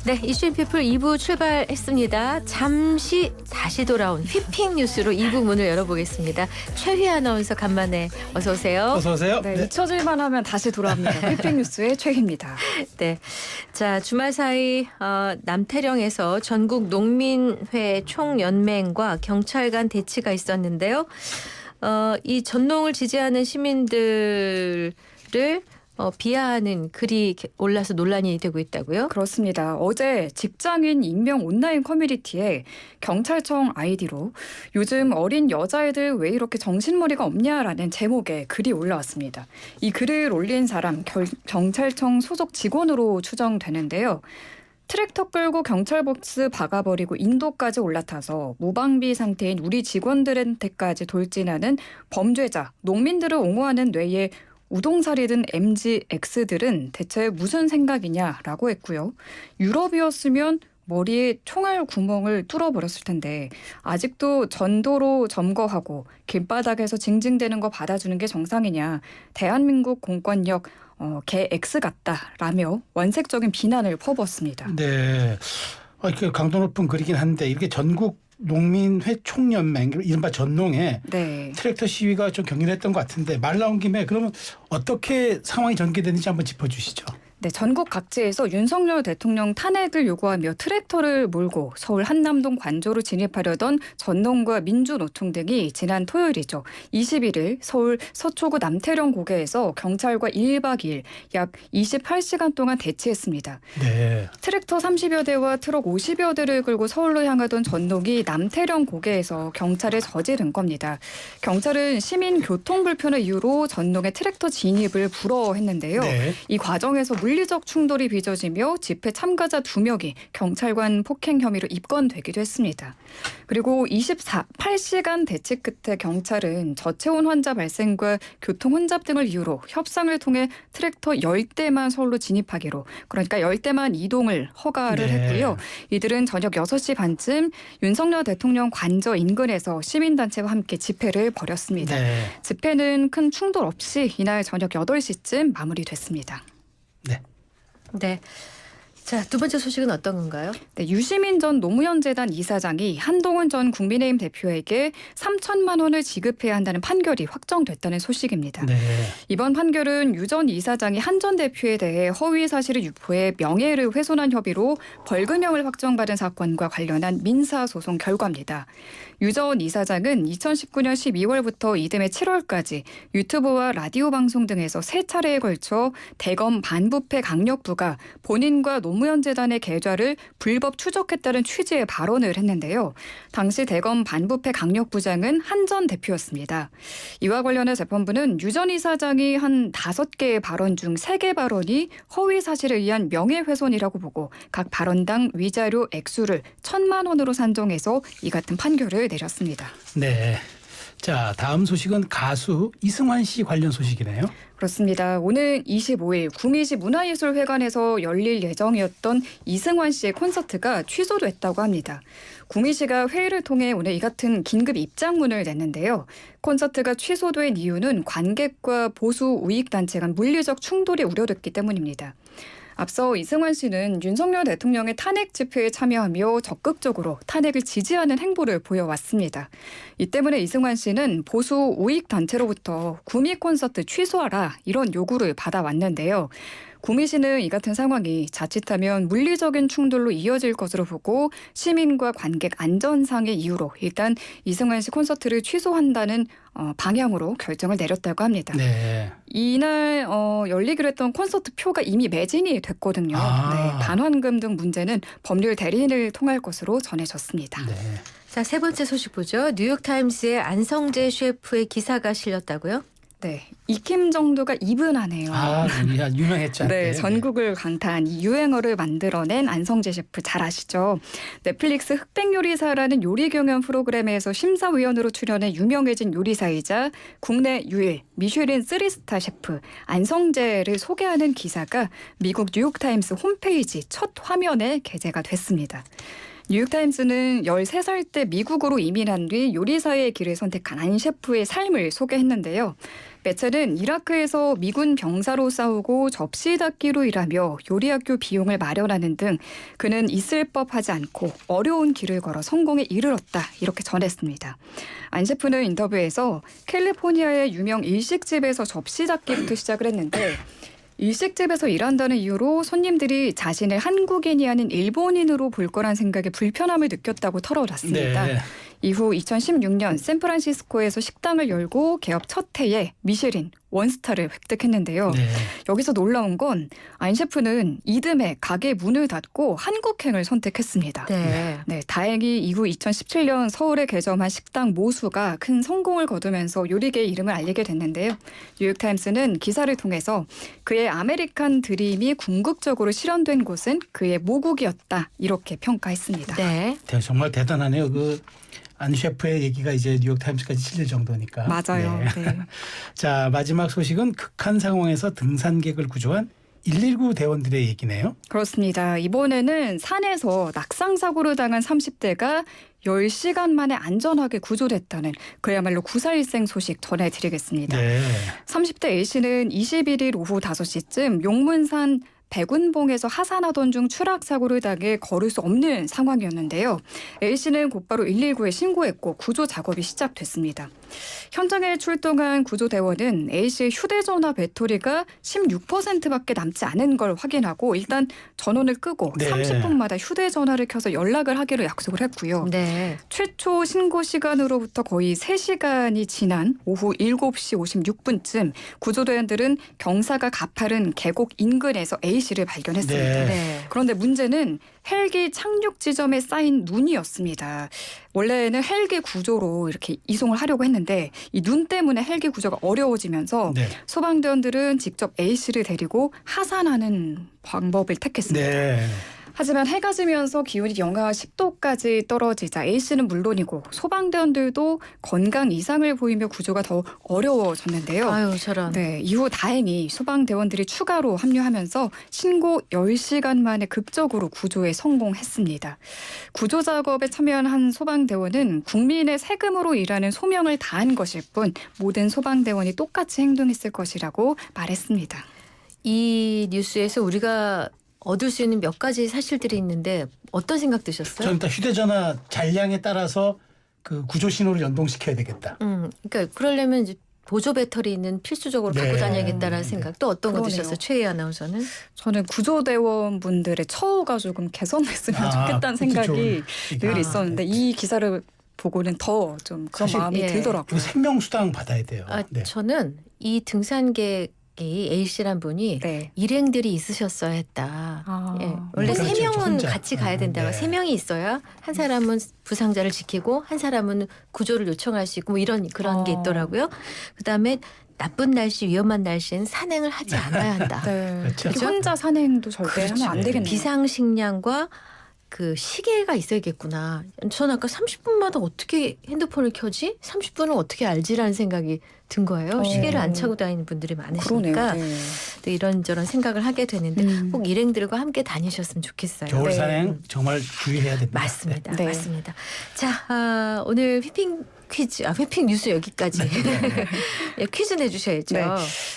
네, 이슈앤피플 2부 출발했습니다. 잠시 다시 돌아온 휘핑 뉴스로 2부 문을 열어보겠습니다. 최휘 아나운서 간만에 어서 오세요. 어서 오세요. 네, 잊혀질만 하면 다시 돌아옵니다. 휘핑 뉴스의 최희입니다. 네, 자 주말 사이 남태령에서 전국 농민회 총연맹과 경찰 간 대치가 있었는데요. 이 전농을 지지하는 시민들을 비하하는 글이 올라서 논란이 되고 있다고요? 그렇습니다. 어제 직장인 익명 온라인 커뮤니티에 경찰청 아이디로 요즘 어린 여자애들 왜 이렇게 정신머리가 없냐라는 제목의 글이 올라왔습니다. 이 글을 올린 사람 경찰청 소속 직원으로 추정되는데요. 트랙터 끌고 경찰버스 박아버리고 인도까지 올라타서 무방비 상태인 우리 직원들한테까지 돌진하는 범죄자, 농민들을 옹호하는 뇌의 우동살이든 MZX들은 대체 무슨 생각이냐라고 했고요. 유럽이었으면 머리에 총알 구멍을 뚫어버렸을 텐데 아직도 전도로 점거하고 길바닥에서 징징대는 거 받아주는 게 정상이냐. 대한민국 공권력 개 X 같다라며 원색적인 비난을 퍼부었습니다. 네, 그 강도 높은 글이긴 한데 이렇게 전국 농민회 총연맹 이른바 전농에 네. 트랙터 시위가 좀 격렬했던 것 같은데 말 나온 김에 그러면 어떻게 상황이 전개되는지 한번 짚어주시죠. 네, 전국 각지에서 윤석열 대통령 탄핵을 요구하며 트랙터를 몰고 서울 한남동 관저로 진입하려던 전농과 민주노총 등이 지난 토요일이죠. 21일 서울 서초구 남태령 고개에서 경찰과 1박 2일 약 28시간 동안 대치했습니다. 네. 트랙터 30여 대와 트럭 50여 대를 끌고 서울로 향하던 전농이 남태령 고개에서 경찰에 저지른 겁니다. 경찰은 시민 교통 불편을 이유로 전농의 트랙터 진입을 불허했는데요. 네. 이 과정에서 물리적 충돌이 빚어지며 집회 참가자 2명이 경찰관 폭행 혐의로 입건되기도 했습니다. 그리고 28시간 대치 끝에 경찰은 저체온 환자 발생과 교통 혼잡 등을 이유로 협상을 통해 트랙터 10대만 서울로 진입하기로, 그러니까 10대만 이동을 허가를 했고요. 이들은 저녁 6시 반쯤 윤석열 대통령 관저 인근에서 시민단체와 함께 집회를 벌였습니다. 네. 집회는 큰 충돌 없이 이날 저녁 8시쯤 마무리됐습니다. 네. 자, 두 번째 소식은 어떤 건가요? 네, 유시민 전 노무현재단 이사장이 한동훈 전 국민의힘 대표에게 3천만 원을 지급해야 한다는 판결이 확정됐다는 소식입니다. 네. 이번 판결은 유 전 이사장이 한 전 대표에 대해 허위 사실을 유포해 명예를 훼손한 혐의로 벌금형을 확정받은 사건과 관련한 민사소송 결과입니다. 유 전 이사장은 2019년 12월부터 이듬해 7월까지 유튜브와 라디오 방송 등에서 3차례에 걸쳐 대검 반부패 강력부가 본인과 노무현재단의 계좌를 불법 추적했다는 취지의 발언을 했는데요. 당시 대검 반부패 강력부장은 한 전 대표였습니다. 이와 관련해 재판부는 유 전 이사장이 한 5개의 발언 중 3개 발언이 허위 사실에 의한 명예훼손이라고 보고 각 발언당 위자료 액수를 1,000만 원으로 산정해서 이 같은 판결을 내렸습니다. 네. 자, 다음 소식은 가수 이승환 씨 관련 소식이네요. 그렇습니다. 오늘 25일 구미시 문화예술회관에서 열릴 예정이었던 이승환 씨의 콘서트가 취소됐다고 합니다. 구미시가 회의를 통해 오늘 이 같은 긴급 입장문을 냈는데요. 콘서트가 취소된 이유는 관객과 보수 우익단체 간 물리적 충돌이 우려됐기 때문입니다. 앞서 이승환 씨는 윤석열 대통령의 탄핵 집회에 참여하며 적극적으로 탄핵을 지지하는 행보를 보여왔습니다. 이 때문에 이승환 씨는 보수 우익 단체로부터 구미 콘서트 취소하라 이런 요구를 받아왔는데요. 구미시는 이 같은 상황이 자칫하면 물리적인 충돌로 이어질 것으로 보고 시민과 관객 안전상의 이유로 일단 이승환 씨 콘서트를 취소한다는 방향으로 결정을 내렸다고 합니다. 네. 이날 열리기로 했던 콘서트 표가 이미 매진이 됐거든요. 네, 반환금 등 문제는 법률 대리인을 통할 것으로 전해졌습니다. 네. 자, 세 번째 소식 보죠. 뉴욕타임스에 안성재 셰프의 기사가 실렸다고요? 네, 익힘 정도가 이분하네요. 유명했죠. 네, 전국을 강타한 이 유행어를 만들어낸 안성재 셰프 잘 아시죠? 넷플릭스 흑백요리사라는 요리 경연 프로그램에서 심사위원으로 출연해 유명해진 요리사이자 국내 유일 미슐린 3스타 셰프 안성재를 소개하는 기사가 미국 뉴욕타임스 홈페이지 첫 화면에 게재가 됐습니다. 뉴욕타임스는 13살 때 미국으로 이민한 뒤 요리사의 길을 선택한 안 셰프의 삶을 소개했는데요. 매체는 이라크에서 미군 병사로 싸우고 접시 닦기로 일하며 요리학교 비용을 마련하는 등 그는 있을 법하지 않고 어려운 길을 걸어 성공에 이르렀다 이렇게 전했습니다. 안 셰프는 인터뷰에서 캘리포니아의 유명 일식집에서 접시 닦기부터 시작을 했는데 일식집에서 일한다는 이유로 손님들이 자신을 한국인이 아닌 일본인으로 볼 거란 생각에 불편함을 느꼈다고 털어놨습니다. 네. 이후 2016년 샌프란시스코에서 식당을 열고 개업 첫 해에 미쉐린 원스타를 획득했는데요. 네. 여기서 놀라운 건 안 셰프는 이듬해 가게 문을 닫고 한국행을 선택했습니다. 네. 네, 다행히 이후 2017년 서울에 개점한 식당 모수가 큰 성공을 거두면서 요리계의 이름을 알리게 됐는데요. 뉴욕타임스는 기사를 통해서 그의 아메리칸 드림이 궁극적으로 실현된 곳은 그의 모국이었다 이렇게 평가했습니다. 네. 정말 대단하네요. 안 셰프의 얘기가 이제 뉴욕타임스까지 실릴 정도니까. 맞아요. 네. 네. 자, 마지막 소식은 극한 상황에서 등산객을 구조한 119 대원들의 얘기네요. 그렇습니다. 이번에는 산에서 낙상 사고를 당한 30대가 10시간 만에 안전하게 구조됐다는 그야말로 구사일생 소식 전해드리겠습니다. 네. 30대 A씨는 21일 오후 5시쯤 용문산 백운봉에서 하산하던 중 추락 사고를 당해 걸을 수 없는 상황이었는데요. A씨는 곧바로 119에 신고했고 구조 작업이 시작됐습니다. 현장에 출동한 구조대원은 A씨의 휴대전화 배터리가 16%밖에 남지 않은 걸 확인하고 일단 전원을 끄고 네. 30분마다 휴대전화를 켜서 연락을 하기로 약속을 했고요. 네. 최초 신고 시간으로부터 거의 3시간이 지난 오후 7시 56분쯤 구조대원들은 경사가 가파른 계곡 인근에서 A씨를 발견했습니다. 네. 네. 그런데 문제는 헬기 착륙 지점에 쌓인 눈이었습니다. 원래는 헬기 구조로 이렇게 이송을 하려고 했는데 이 눈 때문에 헬기 구조가 어려워지면서 네. 소방대원들은 직접 A씨를 데리고 하산하는 방법을 택했습니다. 네. 하지만 해가 지면서 기온이 영하 10도까지 떨어지자 A씨는 물론이고 소방대원들도 건강 이상을 보이며 구조가 더 어려워졌는데요. 아유, 저런. 네, 이후 다행히 소방대원들이 추가로 합류하면서 신고 10시간 만에 극적으로 구조에 성공했습니다. 구조 작업에 참여한 한 소방대원은 국민의 세금으로 일하는 소명을 다한 것일 뿐 모든 소방대원이 똑같이 행동했을 것이라고 말했습니다. 이 뉴스에서 우리가 얻을 수 있는 몇 가지 사실들이 있는데 어떤 생각 드셨어요? 저는 일단 휴대전화 잔량에 따라서 그 구조 신호를 연동시켜야 되겠다. 그러니까 그러려면 이제 보조 배터리는 필수적으로 네. 갖고 다녀야겠다라는 생각. 또 어떤 거 그러네요. 드셨어요? 최희 아나운서는? 저는 구조대원분들의 처우가 조금 개선됐으면 좋겠다는 생각이 늘 아, 있었는데 이 기사를 보고는 더 좀 그런 사실, 마음이 예. 들더라고요. 그리고 생명수당 받아야 돼요. 네. 저는 이 등산객이 A씨란 분이 네. 일행들이 있으셨어야 했다. 아. 예. 원래 그렇죠. 세 명은 혼자. 같이 가야 된다고. 네. 세 명이 있어야 한 사람은 부상자를 지키고 한 사람은 구조를 요청할 수 있고 뭐 이런 그런 게 있더라고요. 그다음에 나쁜 날씨, 위험한 날씨엔 산행을 하지 않아야 한다. 네. 그렇죠. 특히 혼자 산행도 절대 그렇지. 하면 안 되겠네요. 비상식량과 그 시계가 있어야겠구나. 전 아까 30분마다 어떻게 핸드폰을 켜지? 30분은 어떻게 알지라는 생각이 든 거예요. 시계를 안 차고 다니는 분들이 많으시니까 그러네요. 네. 또 이런저런 생각을 하게 되는데 꼭 일행들과 함께 다니셨으면 좋겠어요. 겨울 네. 산행 정말 주의해야 됩니다. 맞습니다. 네. 맞습니다. 자, 오늘 휘핑 퀴즈, 휘핑 뉴스 여기까지. 예, 퀴즈 내주셔야죠. 네.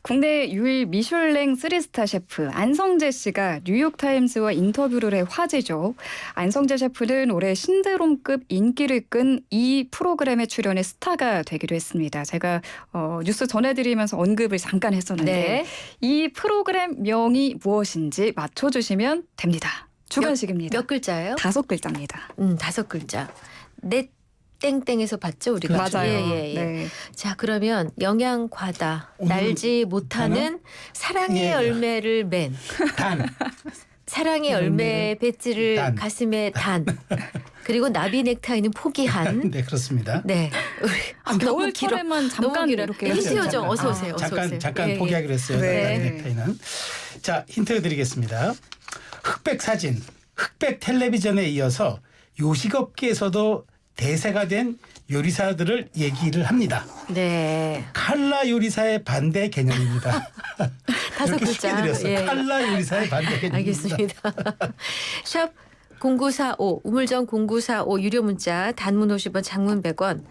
국내 유일 미슐랭 3스타 셰프 안성재 씨가 뉴욕타임스와 인터뷰를 해 화제죠. 안성재 셰프는 올해 신드롬급 인기를 끈 이 프로그램에 출연해 스타가 되기도 했습니다. 제가 뉴스 전해드리면서 언급을 잠깐 했었는데 네. 이 프로그램 명이 무엇인지 맞춰주시면 됩니다. 주관식입니다. 몇 글자예요? 5글자입니다. 5글자. 넷 땡땡에서 봤죠 우리가. 맞아요. 예. 네. 자, 그러면 영양 과다, 오늘 날지 못하는 사랑의 예. 열매를 맨, 단 사랑의 열매 배지를 단. 가슴에 단, 그리고 나비 넥타이는 포기한. 네, 그렇습니다. 네. 너무 길어. 겨울철에만 잠깐 너무 길어. 이렇게 힌트 잠깐. 요정 어서 오세요. 어서 오세요. 잠깐 예, 포기하기로 했어요. 네. 나비 넥타이는. 자, 힌트 드리겠습니다. 흑백 사진, 흑백 텔레비전에 이어서 요식업계에서도 대세가 된 요리사들을 얘기를 합니다. 네. 칼라 요리사의 반대 개념입니다. 5글자. 드렸어요. 예. 칼라 요리사의 반대 개념입니다. 알겠습니다. 샵 0945 우물정 0945 유료 문자 단문 50원 장문 100원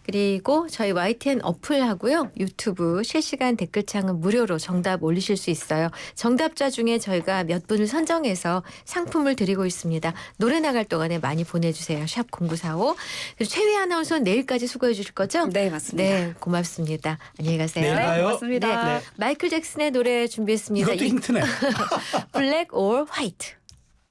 그리고 저희 YTN 어플하고요. 유튜브 실시간 댓글창은 무료로 정답 올리실 수 있어요. 정답자 중에 저희가 몇 분을 선정해서 상품을 드리고 있습니다. 노래 나갈 동안에 많이 보내주세요. 샵 0945. 그리고 최휘 아나운서는 내일까지 수고해 주실 거죠? 네, 맞습니다. 네, 고맙습니다. 안녕히 가세요. 내일 봐요. 고맙습니다. 네. 마이클 잭슨의 노래 준비했습니다. 이것도 힌트네. 블랙 or 화이트.